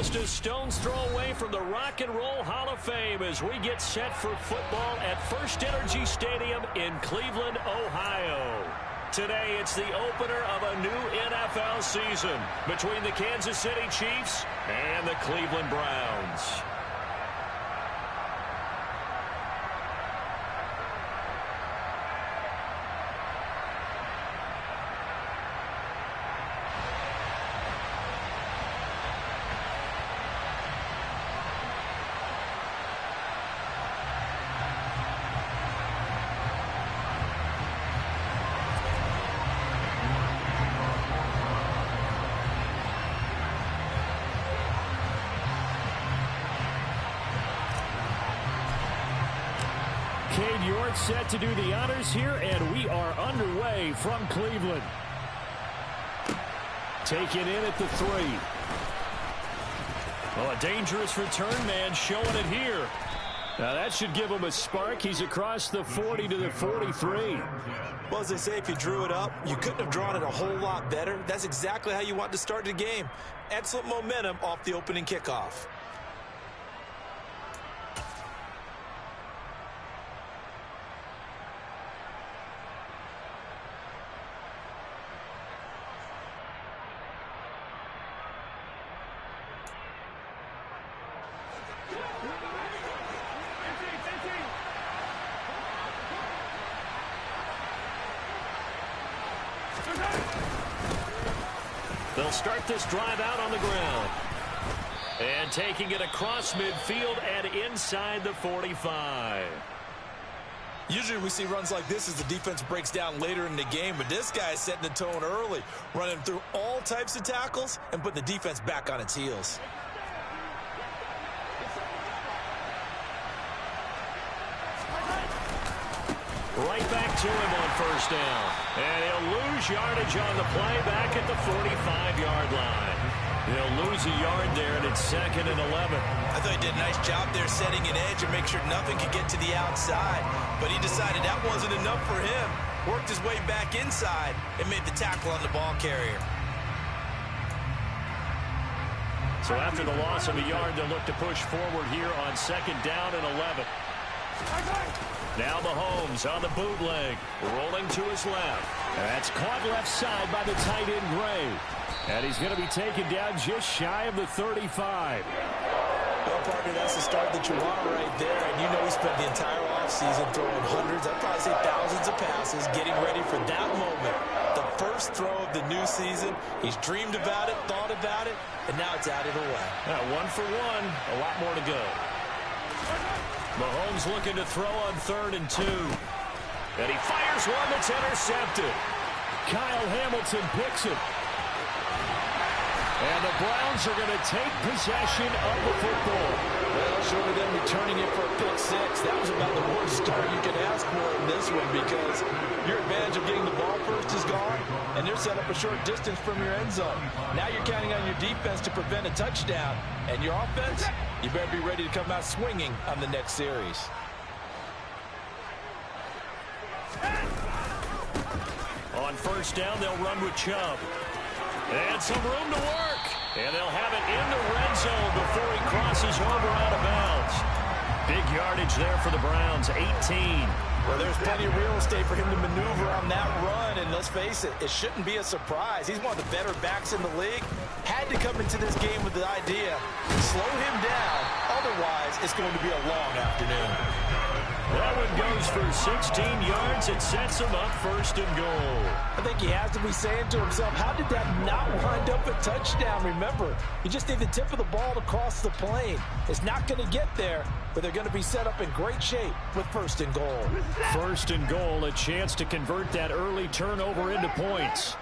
Just a stone's throw away from the Rock and Roll Hall of Fame as we get set for football at First Energy Stadium in Cleveland, Ohio. Today, it's the opener of a new NFL season between the Kansas City Chiefs and the Cleveland Browns. Cade York set to do the honors here, and we are underway from Cleveland. Taken in at the 3. Well, a dangerous return man showing it here. Now that should give him a spark. He's across the 40 to the 43. Well, as they say, if you drew it up, you couldn't have drawn it a whole lot better. That's exactly how you want to start the game. Excellent momentum off the opening kickoff. They'll start this drive out on the ground. And taking it across midfield and inside the 45. Usually we see runs like this as the defense breaks down later in the game, but this guy is setting the tone early, running through all types of tackles and putting the defense back on its heels. Right back to him on first down. And he'll lose yardage on the play back at the 45-yard line. He'll lose a yard there, and it's 2nd and 11. I thought he did a nice job there setting an edge and make sure nothing could get to the outside. But he decided that wasn't enough for him. Worked his way back inside and made the tackle on the ball carrier. So after the loss of a yard, they'll look to push forward here on 2nd down and 11. Now Mahomes on the bootleg, rolling to his left. That's caught left side by the tight end Gray. And he's going to be taken down just shy of the 35. Well, partner, that's the start that you want right there. And you know he spent the entire offseason throwing hundreds, I'd probably say thousands of passes, getting ready for that moment. The first throw of the new season. He's dreamed about it, thought about it, and now it's out of the way. 1 for 1, a lot more to go. Mahomes looking to throw on 3rd and 2. And he fires one that's intercepted. Kyle Hamilton picks it. And the Browns are going to take possession of the football. Well, short of them returning it for a pick 6, that was about the worst start you could ask for in this one because your advantage of getting the ball first is gone, and they're set up a short distance from your end zone. Now you're counting on your defense to prevent a touchdown, and your offense, you better be ready to come out swinging on the next series. On first down, they'll run with Chubb. And some room to work. And they'll have it in the red zone before he crosses over out of bounds. Big yardage there for the Browns, 18. Well, there's plenty of real estate for him to maneuver on that run. And let's face it, it shouldn't be a surprise. He's one of the better backs in the league. Had to come into this game with the idea, slow him down. Otherwise, it's going to be a long afternoon. That one goes for 16 yards. It sets him up 1st and goal. I think he has to be saying to himself, how did that not wind up a touchdown? Remember, you just need the tip of the ball to cross the plane. It's not going to get there, but they're going to be set up in great shape with 1st and goal. 1st and goal, a chance to convert that early turnover into points.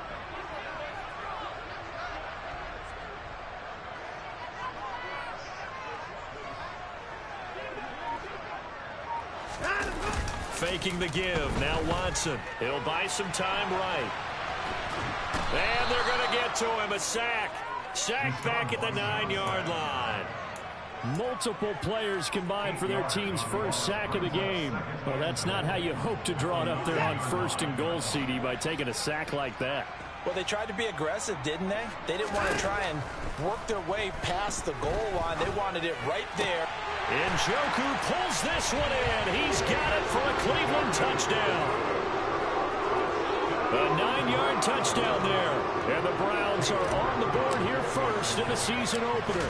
Faking the give. Now Watson. He'll buy some time right. And they're going to get to him. A sack. Sack back at the 9-yard line. Multiple players combined for their team's first sack of the game. Well, that's not how you hope to draw it up there on 1st and goal, CD, by taking a sack like that. Well, they tried to be aggressive, didn't they? They didn't want to try and work their way past the goal line. They wanted it right there. Njoku pulls this one in. He's got it for a Cleveland touchdown. A 9-yard touchdown there. And the Browns are on the board here first in the season opener.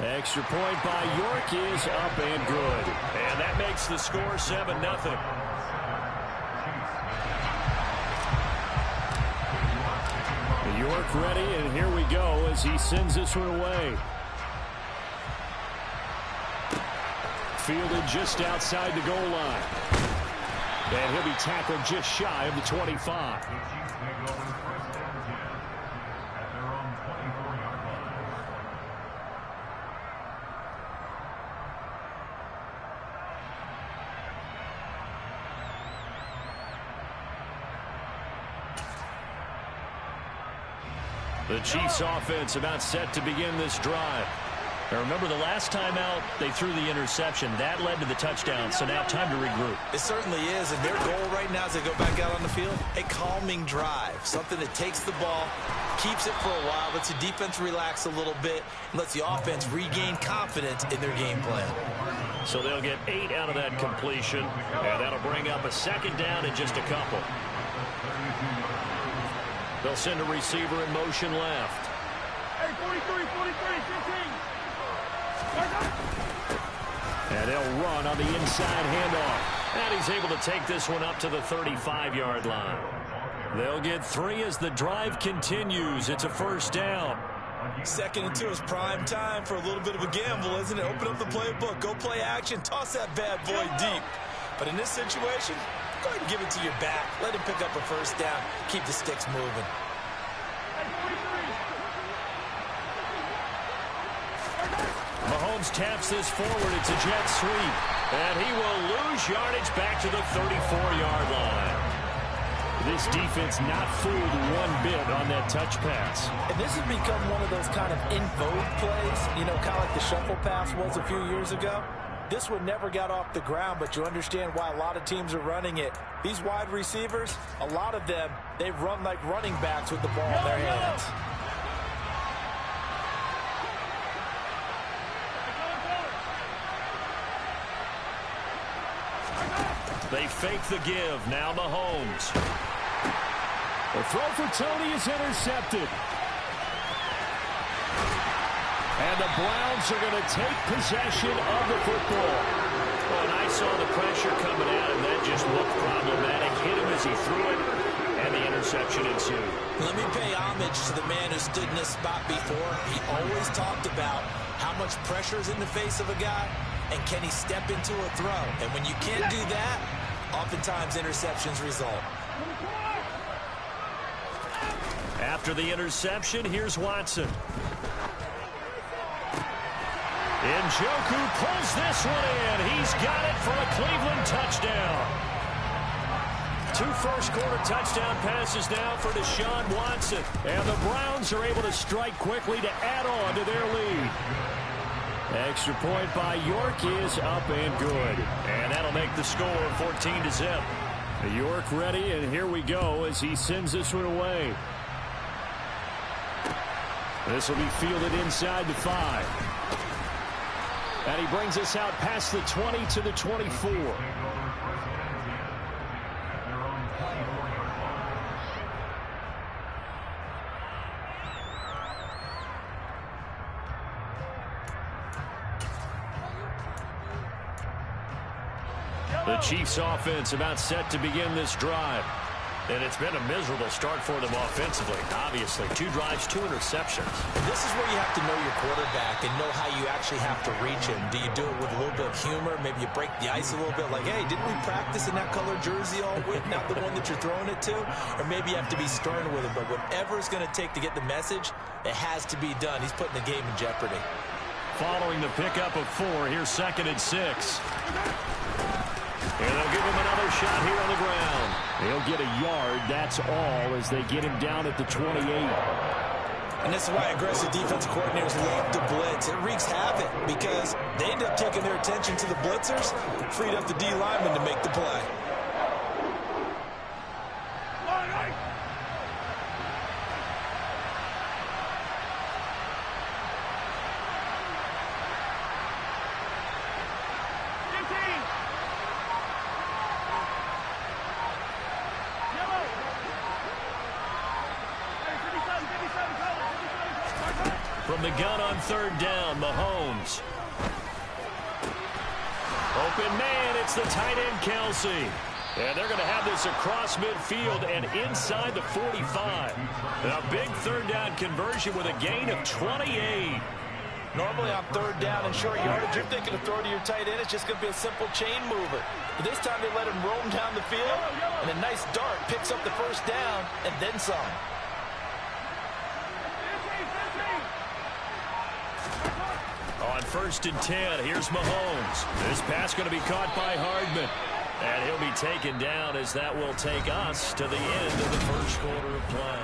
Extra point by York is up and good. And that makes the score 7-0. York ready, and here we go as he sends this one away. Fielded just outside the goal line. And he'll be tackled just shy of the 25. The Chiefs offense about set to begin this drive. Now remember, the last time out, they threw the interception. That led to the touchdown, so now time to regroup. It certainly is, and their goal right now as they go back out on the field, a calming drive. Something that takes the ball, keeps it for a while, lets the defense relax a little bit, and lets the offense regain confidence in their game plan. So they'll get 8 out of that completion, and that'll bring up a second down in just a couple. They'll send a receiver in motion left. Hey, 43, 15. And they'll run on the inside handoff. And he's able to take this one up to the 35-yard line. They'll get 3 as the drive continues. It's a first down. 2nd and 2 is prime time for a little bit of a gamble, isn't it? Open up the playbook, go play action, toss that bad boy deep. But in this situation, go ahead and give it to your back. Let him pick up a first down. Keep the sticks moving. Mahomes taps this forward. It's a jet sweep. And he will lose yardage back to the 34-yard line. This defense not fooled one bit on that touch pass. And this has become one of those kind of in vogue plays, you know, kind of like the shuffle pass was a few years ago. This one never got off the ground, but you understand why a lot of teams are running it. These wide receivers, a lot of them, they run like running backs with the ball in their hands. They fake the give. Now Mahomes. The throw for Tony is intercepted. And the Browns are going to take possession of the football. Oh, and I saw the pressure coming at him. That just looked problematic. Hit him as he threw it, and the interception ensued. Let me pay homage to the man who stood in this spot before. He always talked about how much pressure is in the face of a guy, and can he step into a throw. And when you can't do that, oftentimes interceptions result. After the interception, here's Watson. Njoku pulls this one in. He's got it for a Cleveland touchdown. 2 first-quarter touchdown passes now for Deshaun Watson. And the Browns are able to strike quickly to add on to their lead. Extra point by York is up and good. And that'll make the score 14-0. York ready, and here we go as he sends this one away. This will be fielded inside the 5. And he brings us out past the 20 to the 24. The Chiefs offense about set to begin this drive. And it's been a miserable start for them offensively. Obviously, 2 drives, 2 interceptions. This is where you have to know your quarterback and know how you actually have to reach him. Do you do it with a little bit of humor? Maybe you break the ice a little bit like, hey, didn't we practice in that color jersey all week, not the one that you're throwing it to? Or maybe you have to be stern with him. But whatever it's going to take to get the message, it has to be done. He's putting the game in jeopardy. Following the pickup of 4, here's 2nd and 6. And they'll give him another shot here on the ground. They'll get a yard, that's all, as they get him down at the 28. And this is why aggressive defensive coordinators love to blitz. It wreaks havoc because they end up taking their attention to the blitzers, freed up the D lineman to make the play. From the gun on third down, Mahomes. Open man, it's the tight end, Kelce. And they're going to have this across midfield and inside the 45. And a big third down conversion with a gain of 28. Normally on third down and short yardage, you're thinking of throw to your tight end. It's just going to be a simple chain mover. But this time they let him roam down the field, and a nice dart picks up the first down and then some. On 1st and 10, here's Mahomes. This pass going to be caught by Hardman. And he'll be taken down as that will take us to the end of the first quarter of play.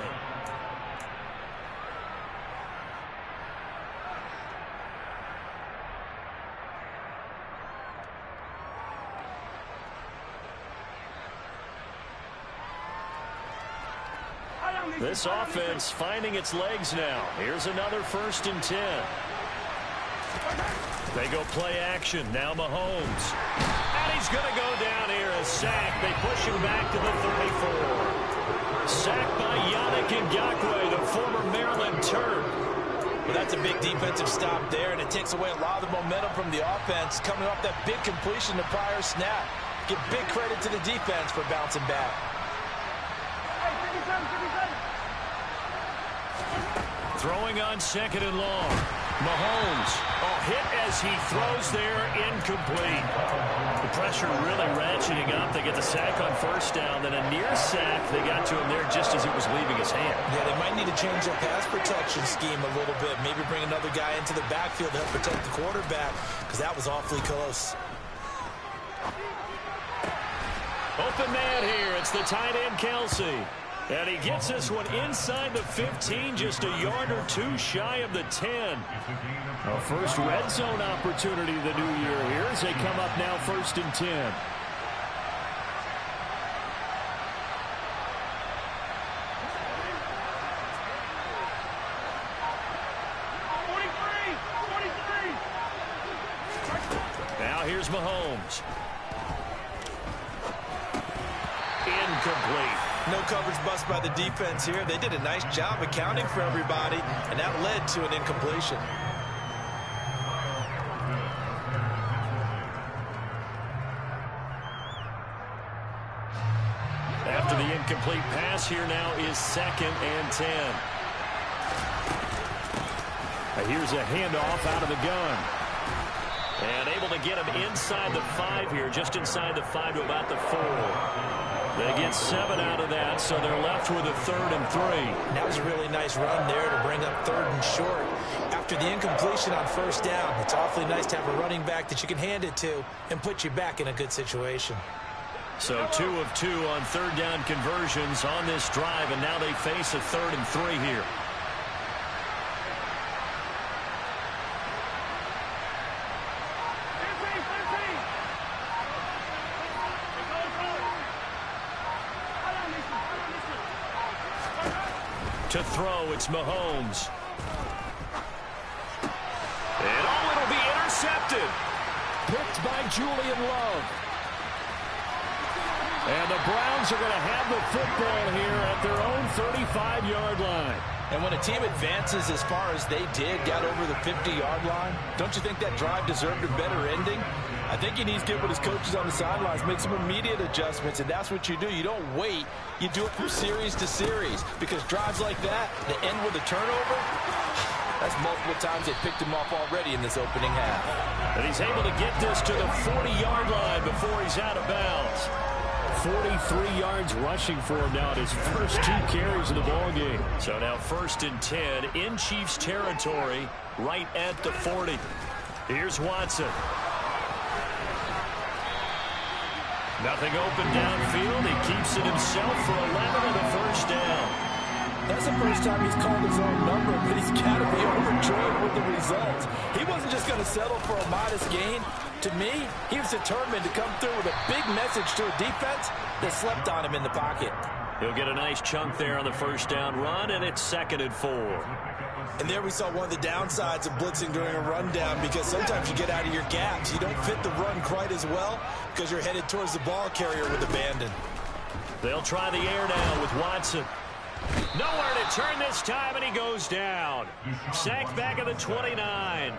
This offense finding its legs now. Here's another 1st and 10. They go play action. Now Mahomes. And he's going to go down here. A sack. They push him back to the 34. Sacked by Yannick Ngakoue, the former Maryland Terp. Well, that's a big defensive stop there, and it takes away a lot of the momentum from the offense coming off that big completion the prior snap. Give big credit to the defense for bouncing back. Throwing on 2nd and long. Mahomes. Oh, hit as he throws there, incomplete. The pressure really ratcheting up. They get the sack on 1st down, then a near sack. They got to him there just as it was leaving his hand. Yeah, they might need to change their pass protection scheme a little bit. Maybe bring another guy into the backfield to help protect the quarterback, because that was awfully close. Open man here. It's the tight end, Kelce. And he gets this one inside the 15, just a yard or two shy of the 10. A first red zone opportunity of the new year here as they come up now 1st and 10. Now here's Mahomes. Incomplete. No coverage bust by the defense here. They did a nice job accounting for everybody, and that led to an incompletion. After the incomplete pass, here now is 2nd and 10. Here's a handoff out of the gun. And able to get him inside the 5 here, just inside the 5 to about the 4. They get 7 out of that, so they're left with a 3rd and 3. That was a really nice run there to bring up 3rd and short. After the incompletion on 1st down, it's awfully nice to have a running back that you can hand it to and put you back in a good situation. So 2 of 2 on 3rd down conversions on this drive, and now they face a 3rd and 3 here. To throw, it's Mahomes. And it'll be intercepted. Picked by Julian Love. And the Browns are going to have the football here at their own 35-yard line. And when a team advances as far as they did, got over the 50-yard line, don't you think that drive deserved a better ending? I think he needs to get with his coaches on the sidelines, make some immediate adjustments, and that's what you do. You don't wait. You do it from series to series, because drives like that, that end with a turnover, that's multiple times they picked him off already in this opening half. And he's able to get this to the 40-yard line before he's out of bounds. 43 yards rushing for him now at his first 2 carries of the ball game. So now 1st and 10 in Chiefs territory, right at the 40. Here's Watson. Nothing open downfield. He keeps it himself for 11 and a 1st down. That's the first time he's called his own number, but he's got to be overjoyed with the results. He wasn't just going to settle for a modest gain. To me, he was determined to come through with a big message to a defense that slept on him in the pocket. He'll get a nice chunk there on the 1st down run, and it's 2nd and 4. And there we saw one of the downsides of blitzing during a rundown, because sometimes you get out of your gaps. You don't fit the run quite as well because you're headed towards the ball carrier with abandon. They'll try the air now with Watson. Nowhere to turn this time, and he goes down. Sacked back at the 29.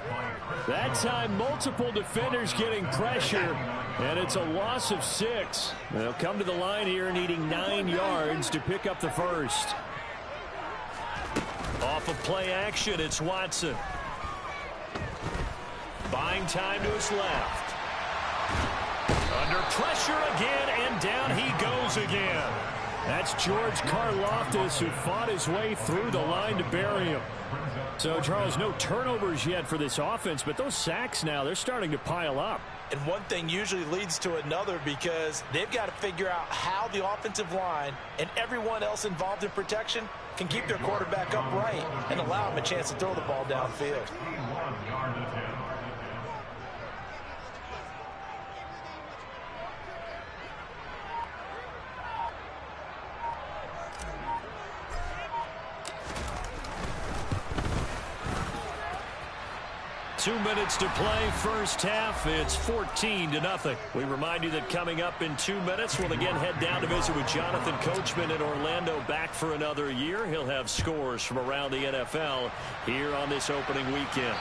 That time, multiple defenders getting pressure, and it's a loss of 6. They'll come to the line here needing 9 yards to pick up the first. Off of play action, it's Watson. Buying time to his left. Under pressure again, and down he goes again. That's George Karlaftis, who fought his way through the line to bury him. So, Charles, no turnovers yet for this offense, but those sacks now, they're starting to pile up. And one thing usually leads to another because they've got to figure out how the offensive line and everyone else involved in protection can keep their quarterback upright and allow him a chance to throw the ball downfield. 2 minutes to play, first half. It's 14-0. We remind you that coming up in 2 minutes, we'll again head down to visit with Jonathan Coachman in Orlando, back for another year. He'll have scores from around the NFL here on this opening weekend.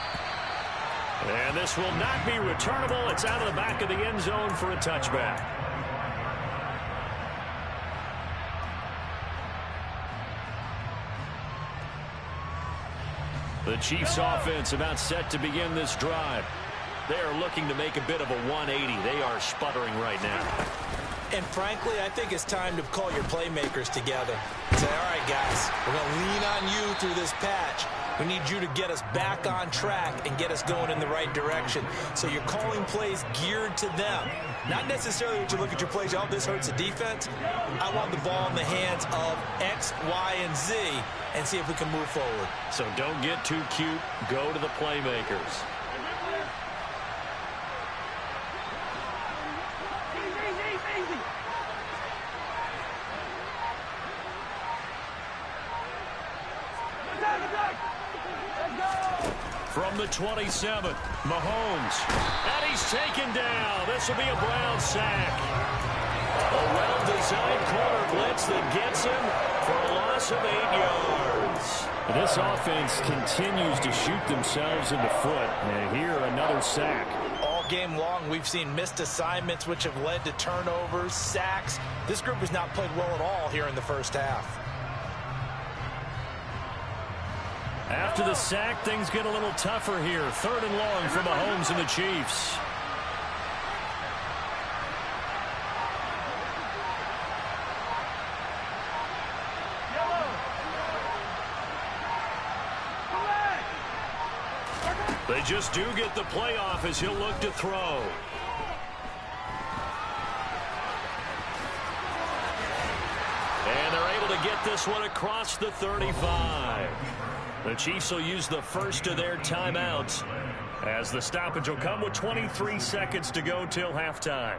And this will not be returnable. It's out of the back of the end zone for a touchback. The Chiefs offense about set to begin this drive. They are looking to make a bit of a 180. They are sputtering right now. And frankly, I think it's time to call your playmakers together. Say, all right, guys, we're going to lean on you through this patch. We need you to get us back on track and get us going in the right direction. So you're calling plays geared to them. Not necessarily what you look at your plays, oh, this hurts the defense. I want the ball in the hands of X, Y, and Z and see if we can move forward. So don't get too cute. Go to the playmakers. From the 27, Mahomes. And he's taken down. This will be a Brown sack. A well-designed corner blitz that gets him for a loss of 8 yards. This offense continues to shoot themselves in the foot. And here, another sack. All game long, we've seen missed assignments, which have led to turnovers, sacks. This group has not played well at all here in the first half. After the sack, things get a little tougher here. 3rd and long for Mahomes and the Chiefs. They just do get the play off as he'll look to throw. And they're able to get this one across the 35. The Chiefs will use the first of their timeouts as the stoppage will come with 23 seconds to go till halftime.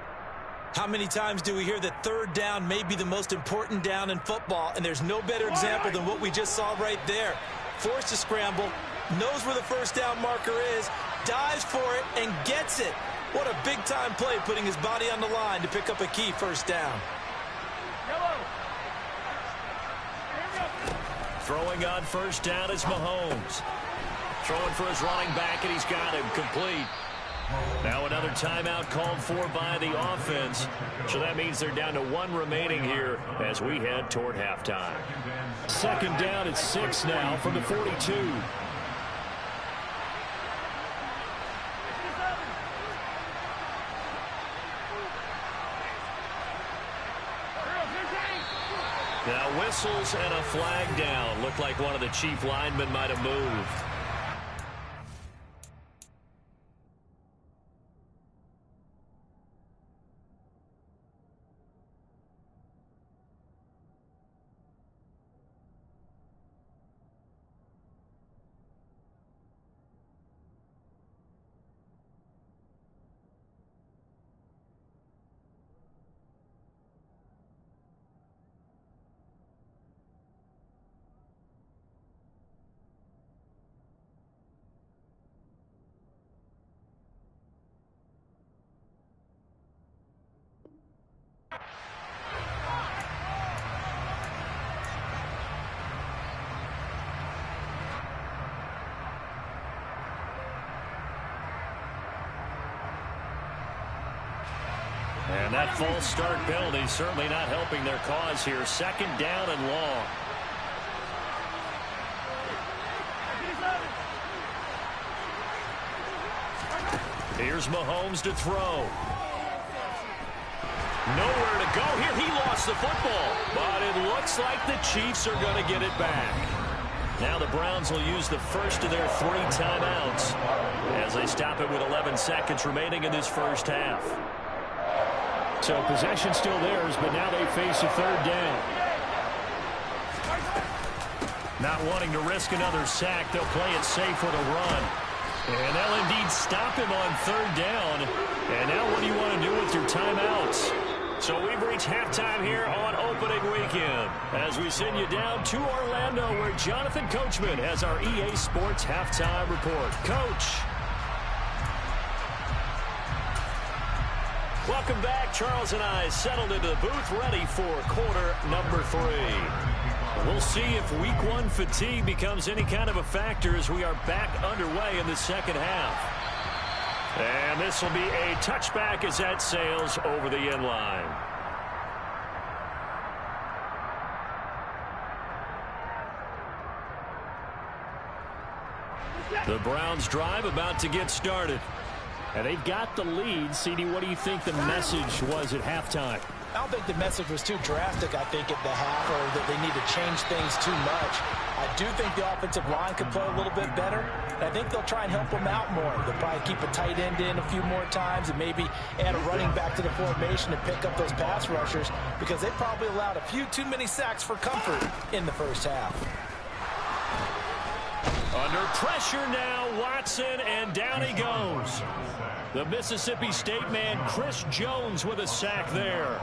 How many times do we hear that 3rd down may be the most important down in football, and there's no better example than what we just saw right there. Forced to scramble, knows where the first down marker is, dives for it, and gets it. What a big-time play, putting his body on the line to pick up a key first down. Throwing on first down is Mahomes. Throwing for his running back, and he's got him complete. Now another timeout called for by the offense. So that means they're down to 1 remaining here as we head toward halftime. 2nd down at 6 now from the 42. Now whistles and a flag down. Looked like one of the Chief linemen might have moved. And that false start penalty certainly not helping their cause here. Second down and long. Here's Mahomes to throw. Nowhere to go here. He lost the football. But it looks like the Chiefs are going to get it back. Now the Browns will use the first of their 3 timeouts as they stop it with 11 seconds remaining in this first half. So possession still theirs, but now they face a third down. Not wanting to risk another sack, they'll play it safe with a run. And they'll indeed stop him on third down. And now what do you want to do with your timeouts? So we've reached halftime here on opening weekend as we send you down to Orlando where Jonathan Coachman has our EA Sports halftime report. Coach. Welcome back. Charles and I settled into the booth ready for quarter number 3. We'll see if week 1 fatigue becomes any kind of a factor as we are back underway in the second half. And this will be a touchback as that sails over the end line. The Browns drive about to get started. And they've got the lead. CD, what do you think the message was at halftime? I don't think the message was too drastic, I think, at the half, or that they need to change things too much. I do think the offensive line could play a little bit better. And I think they'll try and help them out more. They'll probably keep a tight end in a few more times and maybe add a running back to the formation to pick up those pass rushers because they probably allowed a few too many sacks for comfort in the first half. Under pressure now, Watson, and down he goes. The Mississippi State man, Chris Jones, with a sack there.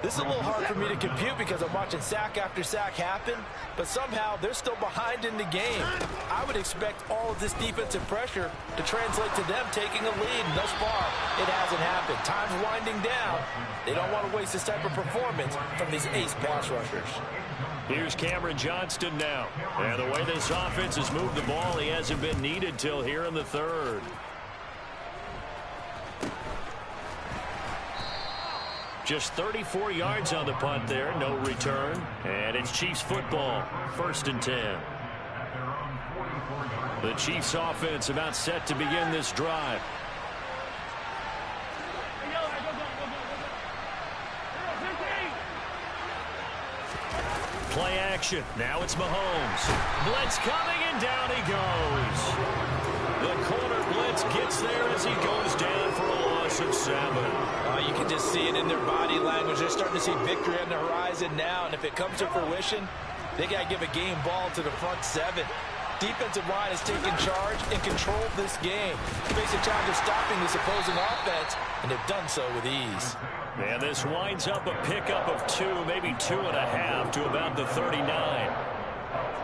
This is a little hard for me to compute because I'm watching sack after sack happen, but somehow they're still behind in the game. I would expect all of this defensive pressure to translate to them taking a lead, and thus far, it hasn't happened. Time's winding down. They don't want to waste this type of performance from these ace pass rushers. Here's Cameron Johnston now. And the way this offense has moved the ball, he hasn't been needed till here in the third. Just 34 yards on the punt there, no return. And it's Chiefs football, 1st and 10. The Chiefs offense about set to begin this drive. Play action. Now it's Mahomes. Blitz coming, and down he goes. The corner blitz gets there as he goes down for a loss of 7. You can just see it in their body language. They're starting to see victory on the horizon now, and if it comes to fruition, they got to give a game ball to the front 7. Defensive line has taken charge and controlled this game. Face a challenge of stopping this opposing offense, and they've done so with ease. And this winds up a pickup of 2, maybe 2.5 to about the 39.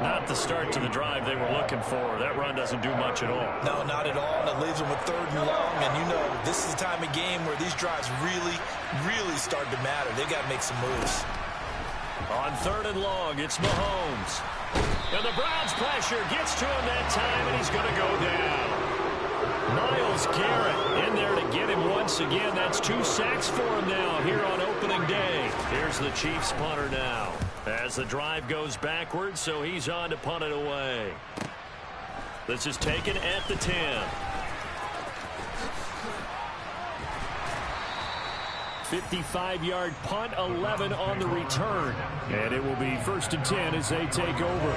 Not the start to the drive they were looking for. That run doesn't do much at all. No, not at all. And it leaves them with 3rd and long. And you know, this is the time of game where these drives really start to matter. They got to make some moves. On 3rd and long, it's Mahomes. And the Browns pressure gets to him that time, and he's going to go down. Myles Garrett in there to get him once again. That's 2 sacks for him now here on opening day. Here's the Chiefs punter now as the drive goes backwards, so he's on to punt it away. This is taken at the 10. 55-yard punt, 11 on the return. And it will be 1st and 10 as they take over.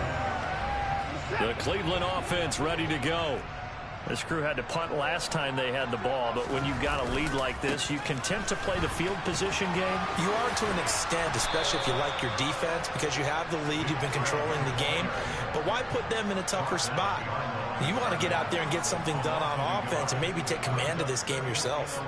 The Cleveland offense ready to go. This crew had to punt last time they had the ball, but when you've got a lead like this, you content to play the field position game? You are to an extent, especially if you like your defense, because you have the lead, you've been controlling the game. But why put them in a tougher spot? You want to get out there and get something done on offense and maybe take command of this game yourself.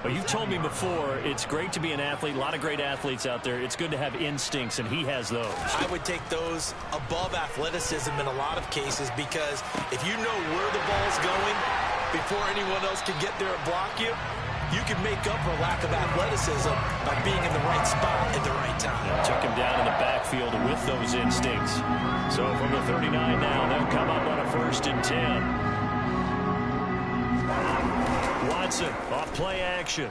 Well, you've told me before, it's great to be an athlete. A lot of great athletes out there. It's good to have instincts, and he has those. I would take those above athleticism in a lot of cases because if you know where the ball's going before anyone else can get there and block you, you can make up for lack of athleticism by being in the right spot at the right time. Yeah, took him down in the backfield with those instincts. So from the 39 now, they'll come up on a 1st and 10. Watson off play action.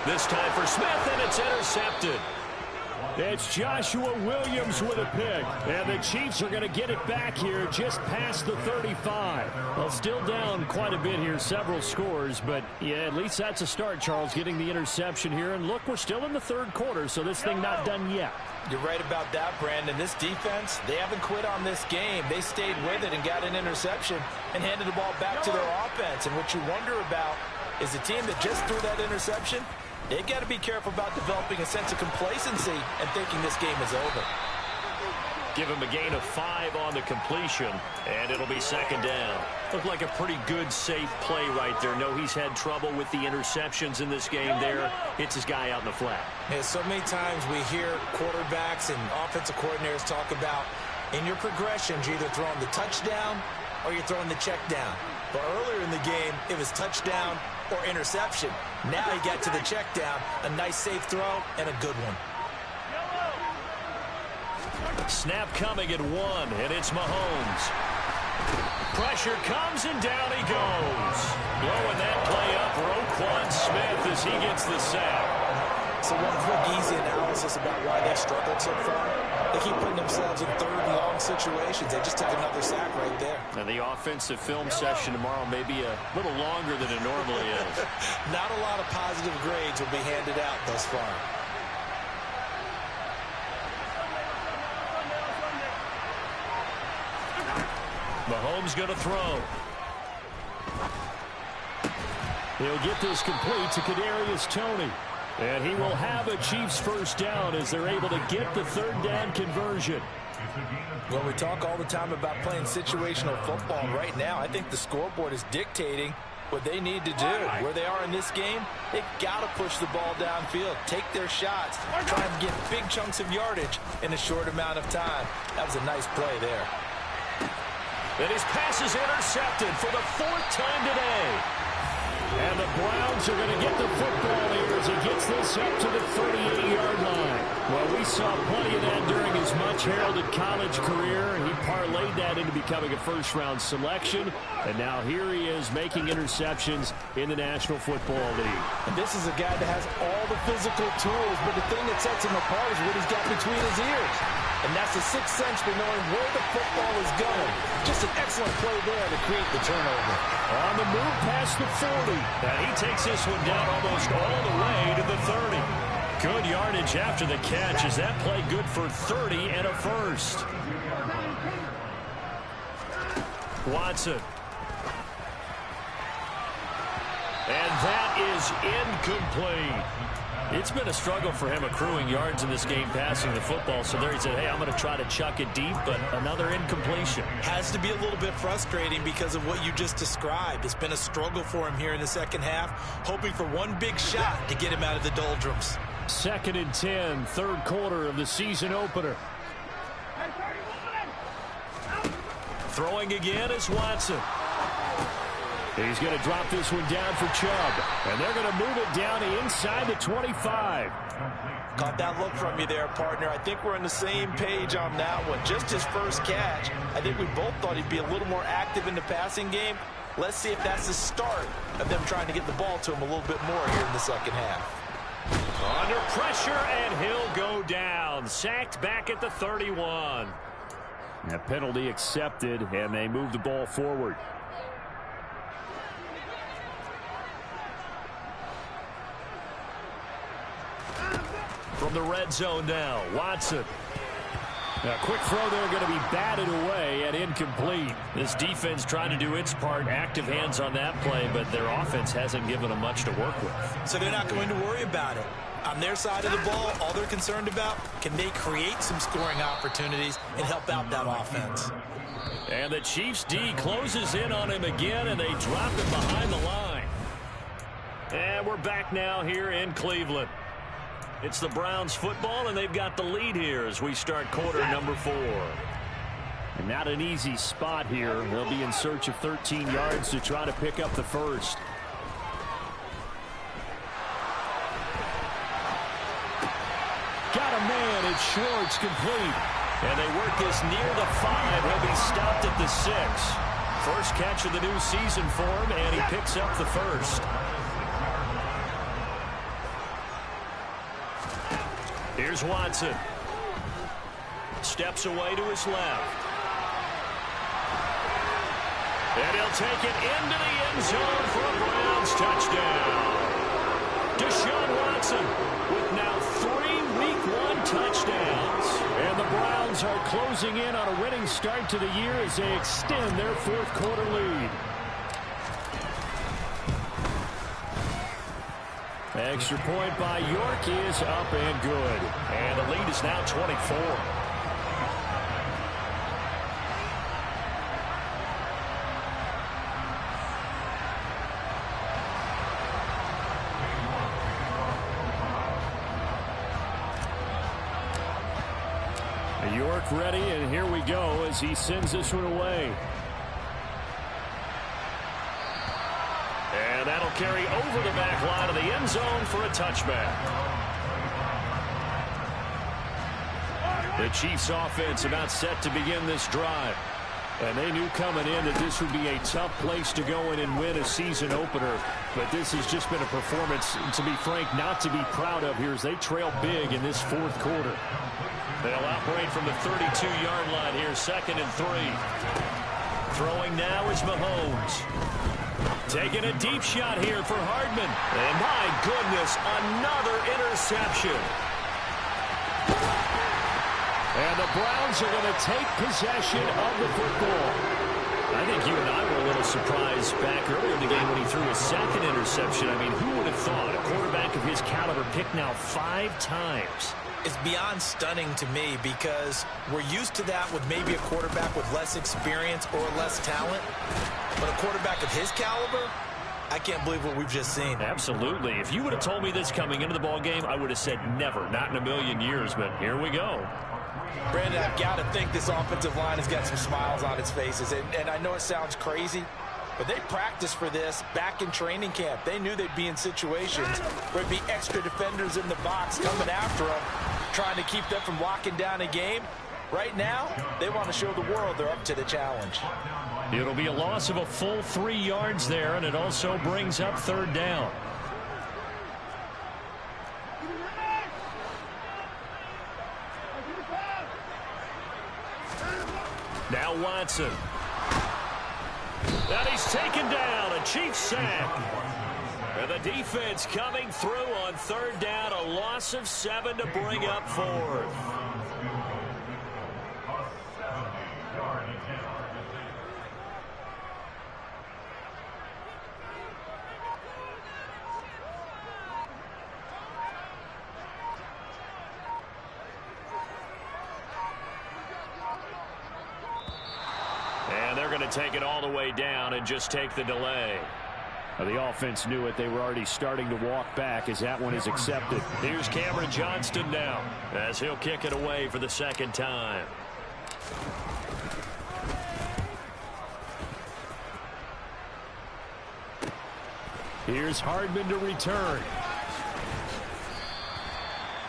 This time for Smith, and it's intercepted. It's Joshua Williams with a pick. And the Chiefs are going to get it back here just past the 35. Well, still down quite a bit here, several scores. But, yeah, at least that's a start, Charles, getting the interception here. And, look, we're still in the third quarter, so this thing not done yet. You're right about that, Brandon. This defense, they haven't quit on this game. They stayed with it and got an interception and handed the ball back to their offense. And what you wonder about is the team that just threw that interception, they've got to be careful about developing a sense of complacency and thinking this game is over. Give him a gain of 5 on the completion, and it'll be second down. Looked like a pretty good, safe play right there. No, he's had trouble with the interceptions in this game there. It's his guy out in the flat. Yeah, so many times we hear quarterbacks and offensive coordinators talk about in your progressions, you're either throwing the touchdown or you're throwing the check down. But earlier in the game, it was touchdown or interception. Now he got to the check down, a nice safe throw, and a good one. Snap coming at 1, and it's Mahomes. Pressure comes, and down he goes. Blowing that play up, Roquan Smith as he gets the sack. So one quick, easy analysis about why they struggled so far. They keep putting themselves in third and long situations. They just took another sack right there. And the offensive film session tomorrow may be a little longer than it normally is. Not a lot of positive grades will be handed out thus far. Mahomes going to throw. He'll get this complete to Kadarius Toney. And he will have a Chiefs first down as they're able to get the third down conversion. Well, we talk all the time about playing situational football. Right now, I think the scoreboard is dictating what they need to do. Where they are in this game, they've got to push the ball downfield, take their shots, try and get big chunks of yardage in a short amount of time. That was a nice play there. And his pass is intercepted for the 4th time today. And the Browns are going to get the football here as he gets this up to the 38-yard line. Well, we saw plenty of that during his much-heralded college career. He parlayed that into becoming a first-round selection. And now here he is making interceptions in the National Football League. And this is a guy that has all the physical tools, but the thing that sets him apart is what he's got between his ears. And that's the sixth sense for knowing where the football is going. Just an excellent play there to create the turnover. On the move past the 40. And he takes this one down almost all the way to the 30. Good yardage after the catch. Is that play good for 30 and a first? Watson. And that is incomplete. It's been a struggle for him accruing yards in this game passing the football. So there he said, hey, I'm going to try to chuck it deep, but another incompletion. Has to be a little bit frustrating because of what you just described. It's been a struggle for him here in the second half, hoping for one big shot to get him out of the doldrums. 2nd and 10, third quarter of the season opener. Throwing again is Watson. He's going to drop this one down for Chubb. And they're going to move it down to inside the 25. Caught that look from you there, partner. I think we're on the same page on that one. Just his first catch. I think we both thought he'd be a little more active in the passing game. Let's see if that's the start of them trying to get the ball to him a little bit more here in the second half. Under pressure, and he'll go down. Sacked back at the 31. That penalty accepted, and they move the ball forward. From the red zone now, Watson. A quick throw there going to be batted away and incomplete. This defense trying to do its part, active hands on that play, but their offense hasn't given them much to work with. So they're not going to worry about it. On their side of the ball, all they're concerned about, can they create some scoring opportunities and help out that offense? And the Chiefs D closes in on him again, and they drop him behind the line. And we're back now here in Cleveland. It's the Browns football, and they've got the lead here as we start quarter number 4. And not an easy spot here. They'll be in search of 13 yards to try to pick up the first. Got a man. It's Schwartz, complete. And they work this near the 5. He'll be stopped at the 6. First catch of the new season for him, and he picks up the first. Here's Watson. Steps away to his left. And he'll take it into the end zone for a Browns touchdown. Deshaun Watson with now 3 Week 1 touchdowns. And the Browns are closing in on a winning start to the year as they extend their fourth quarter lead. Extra point by York is up and good. And the lead is now 24. York ready, and here we go as he sends this one away. And that'll carry over the back line of the end zone for a touchback. The Chiefs offense about set to begin this drive. And they knew coming in that this would be a tough place to go in and win a season opener. But this has just been a performance, to be frank, not to be proud of here as they trail big in this fourth quarter. They'll operate from the 32-yard line here, 2nd and 3. Throwing now is Mahomes. Taking a deep shot here for Hardman. And my goodness, another interception. And the Browns are going to take possession of the football. I think you and I were a little surprised back earlier in the game when he threw his 2nd interception. I mean, who would have thought a quarterback of his caliber picked now 5 times? It's beyond stunning to me because we're used to that with maybe a quarterback with less experience or less talent. But a quarterback of his caliber, I can't believe what we've just seen. Absolutely. If you would have told me this coming into the ball game, I would have said never, not in a million years. But here we go. Brandon, I've got to think this offensive line has got some smiles on its faces. And I know it sounds crazy, but they practiced for this back in training camp. They knew they'd be in situations where there'd be extra defenders in the box coming after them, trying to keep them from locking down a game. Right now, they want to show the world they're up to the challenge. It'll be a loss of a full 3 yards there, and it also brings up 3rd down. Now Watson. And he's taken down, a Chiefs sack. And the defense coming through on 3rd down, a loss of 7 to bring up 4th. And they're going to take it all the way down and just take the delay. The offense knew it. They were already starting to walk back as that one is accepted. Here's Cameron Johnston now as he'll kick it away for the 2nd time. Here's Hardman to return.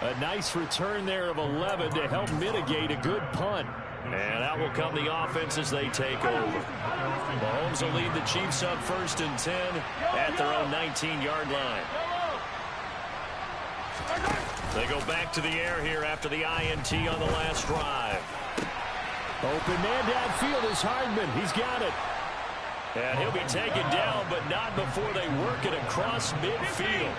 A nice return there of 11 to help mitigate a good punt. And out will come the offense as they take over. Mahomes will lead the Chiefs up 1st and 10 at their own 19-yard line. They go back to the air here after the INT on the last drive. Open man downfield is Hardman. He's got it. And he'll be taken down, but not before they work it across midfield.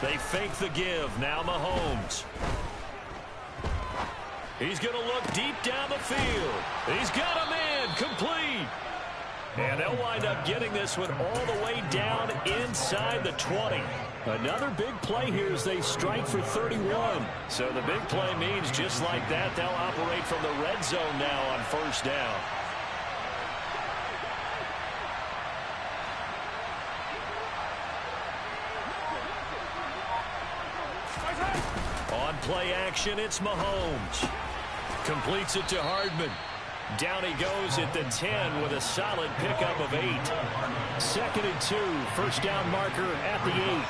They fake the give. Now Mahomes. He's going to look deep down the field. He's got a man complete. And they'll wind up getting this one all the way down inside the 20. Another big play here as they strike for 31. So the big play means just like that, they'll operate from the red zone now on 1st down. On play action, it's Mahomes. Completes it to Hardman. Down he goes at the 10 with a solid pickup of 8. 2nd and 2. 1st down marker at the 8.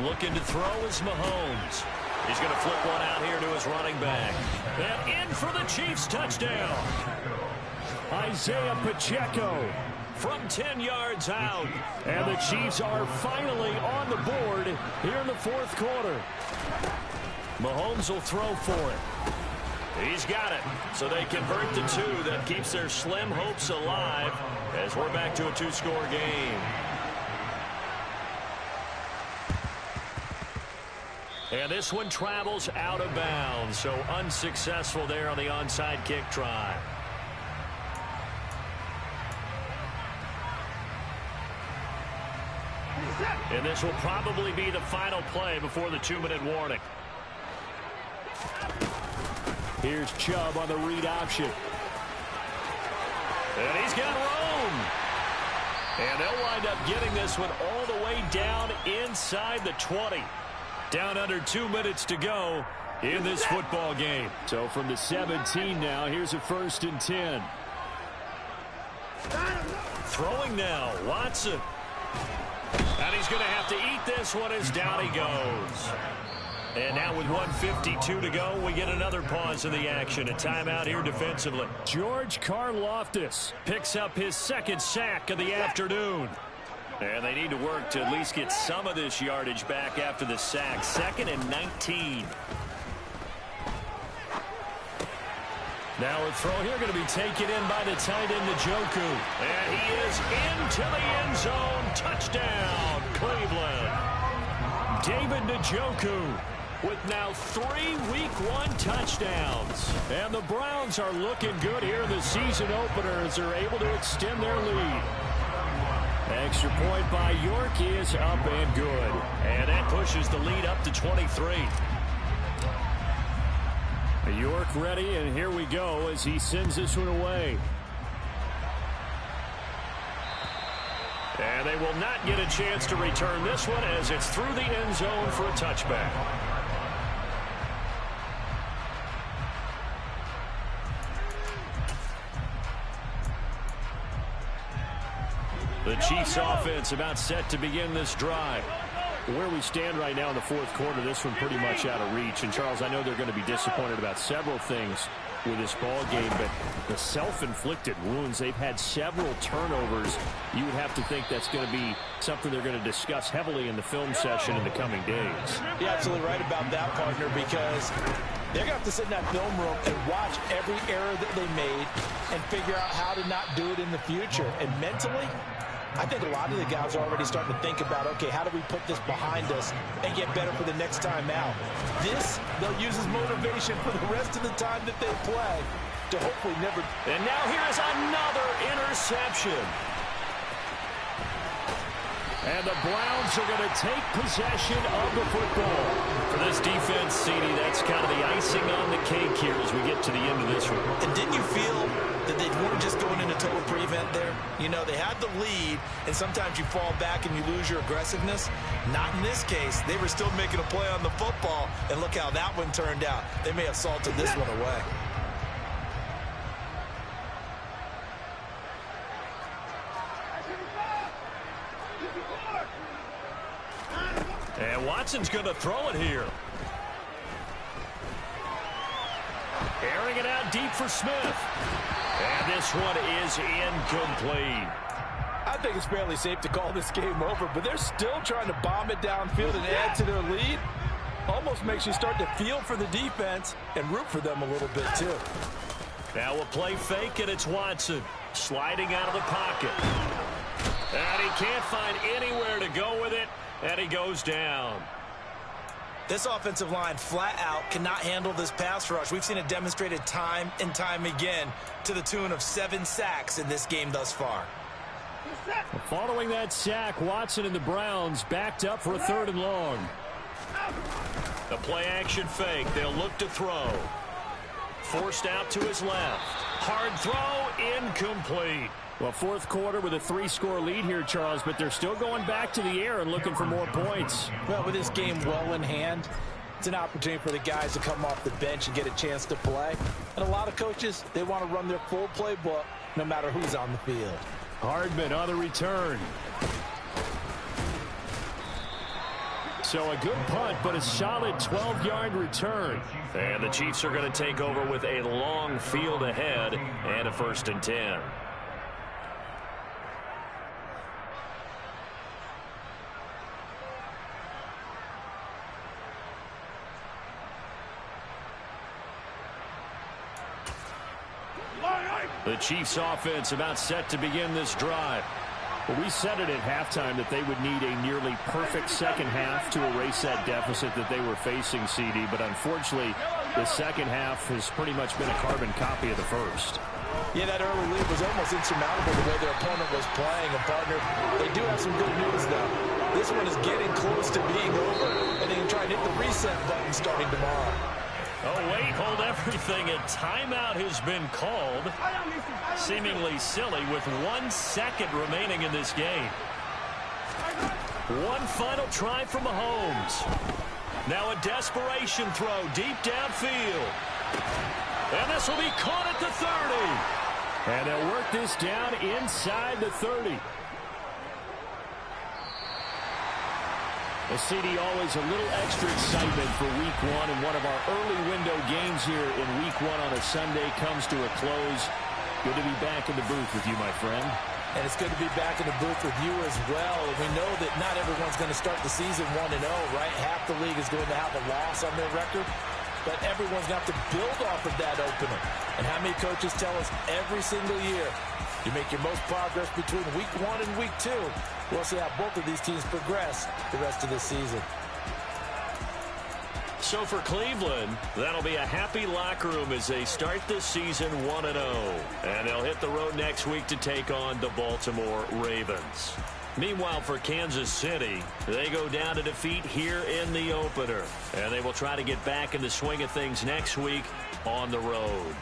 Looking to throw is Mahomes. He's going to flip one out here to his running back. And in for the Chiefs touchdown. Isaiah Pacheco from 10 yards out. And the Chiefs are finally on the board here in the fourth quarter. Mahomes will throw for it. He's got it. So they convert the two. That keeps their slim hopes alive as we're back to a two-score game. And this one travels out of bounds. So unsuccessful there on the onside kick try. And this will probably be the final play before the 2-minute warning. Here's Chubb on the read option. And he's got room. And they'll wind up getting this one all the way down inside the 20. Down under 2 minutes to go in this football game. So from the 17 now, here's a 1st and 10. Throwing now, Watson. And he's going to have to eat this one as down he goes. And now with 1:52 to go, we get another pause in the action. A timeout here defensively. George Karlaftis picks up his 2nd sack of the afternoon. And they need to work to at least get some of this yardage back after the sack. 2nd and 19. Now a throw here going to be taken in by the tight end, Njoku. And he is into the end zone. Touchdown, Cleveland. David Njoku with now 3 Week 1 touchdowns. And the Browns are looking good here in the season opener as they're able to extend their lead. Extra point by York is up and good. And that pushes the lead up to 23. York ready, and here we go as he sends this one away. And they will not get a chance to return this one as it's through the end zone for a touchback. The Chiefs offense about set to begin this drive. Where we stand right now in the fourth quarter, this one pretty much out of reach. And, Charles, I know they're going to be disappointed about several things with this ball game, but the self-inflicted wounds, they've had several turnovers. You would have to think that's going to be something they're going to discuss heavily in the film session in the coming days. You're absolutely right about that, partner, because they're going to have to sit in that film room and watch every error that they made and figure out how to not do it in the future. And mentally, I think a lot of the guys are already starting to think about, okay, how do we put this behind us and get better for the next time out? This, they'll use as motivation for the rest of the time that they play to hopefully never. And now here is another interception. And the Browns are going to take possession of the football. For this defense, CD, that's kind of the icing on the cake here as we get to the end of this one. And didn't you feel that they weren't just going into total prevent there? You know, they had the lead, and sometimes you fall back and you lose your aggressiveness. Not in this case. They were still making a play on the football, and look how that one turned out. They may have salted this one away. And Watson's going to throw it here. Airing it out deep for Smith. And this one is incomplete. I think it's fairly safe to call this game over, but they're still trying to bomb it downfield and add to their lead. Almost makes you start to feel for the defense and root for them a little bit, too. Now a play fake, and it's Watson sliding out of the pocket. And he can't find anywhere to go with it, and he goes down. This offensive line flat out cannot handle this pass rush. We've seen it demonstrated time and time again to the tune of 7 sacks in this game thus far. Following that sack, Watson and the Browns backed up for a 3rd and long. The play action fake. They'll look to throw. Forced out to his left. Hard throw, incomplete. Well, fourth quarter with a 3-score lead here, Charles, but they're still going back to the air and looking for more points. Well, with this game well in hand, it's an opportunity for the guys to come off the bench and get a chance to play. And a lot of coaches, they want to run their full playbook no matter who's on the field. Hardman on the return. So a good punt, but a solid 12-yard return. And the Chiefs are going to take over with a long field ahead and a 1st and 10. The Chiefs offense about set to begin this drive. Well, we said it at halftime that they would need a nearly perfect second half to erase that deficit that they were facing, CD. But unfortunately, the second half has pretty much been a carbon copy of the first. Yeah, that early lead was almost insurmountable the way their opponent was playing. And, partner, they do have some good news, though. This one is getting close to being over, and they can try and hit the reset button starting tomorrow. Oh, wait, hold everything. A timeout has been called. Seemingly silly with 1 second remaining in this game. One final try from Mahomes. Now a desperation throw deep downfield. And this will be caught at the 30. And they'll work this down inside the 30. Well, CD, always a little extra excitement for Week 1, and one of our early window games here in Week 1 on a Sunday comes to a close. Good to be back in the booth with you, my friend. And it's good to be back in the booth with you as well. And we know that not everyone's going to start the season 1-0, right? Half the league is going to have a loss on their record. But everyone's going to have to build off of that opener. And how many coaches tell us every single year, you make your most progress between Week 1 and Week 2. We'll see how both of these teams progress the rest of this season. So for Cleveland, that'll be a happy locker room as they start this season 1-0. And they'll hit the road next week to take on the Baltimore Ravens. Meanwhile, for Kansas City, they go down to defeat here in the opener. And they will try to get back in the swing of things next week on the road.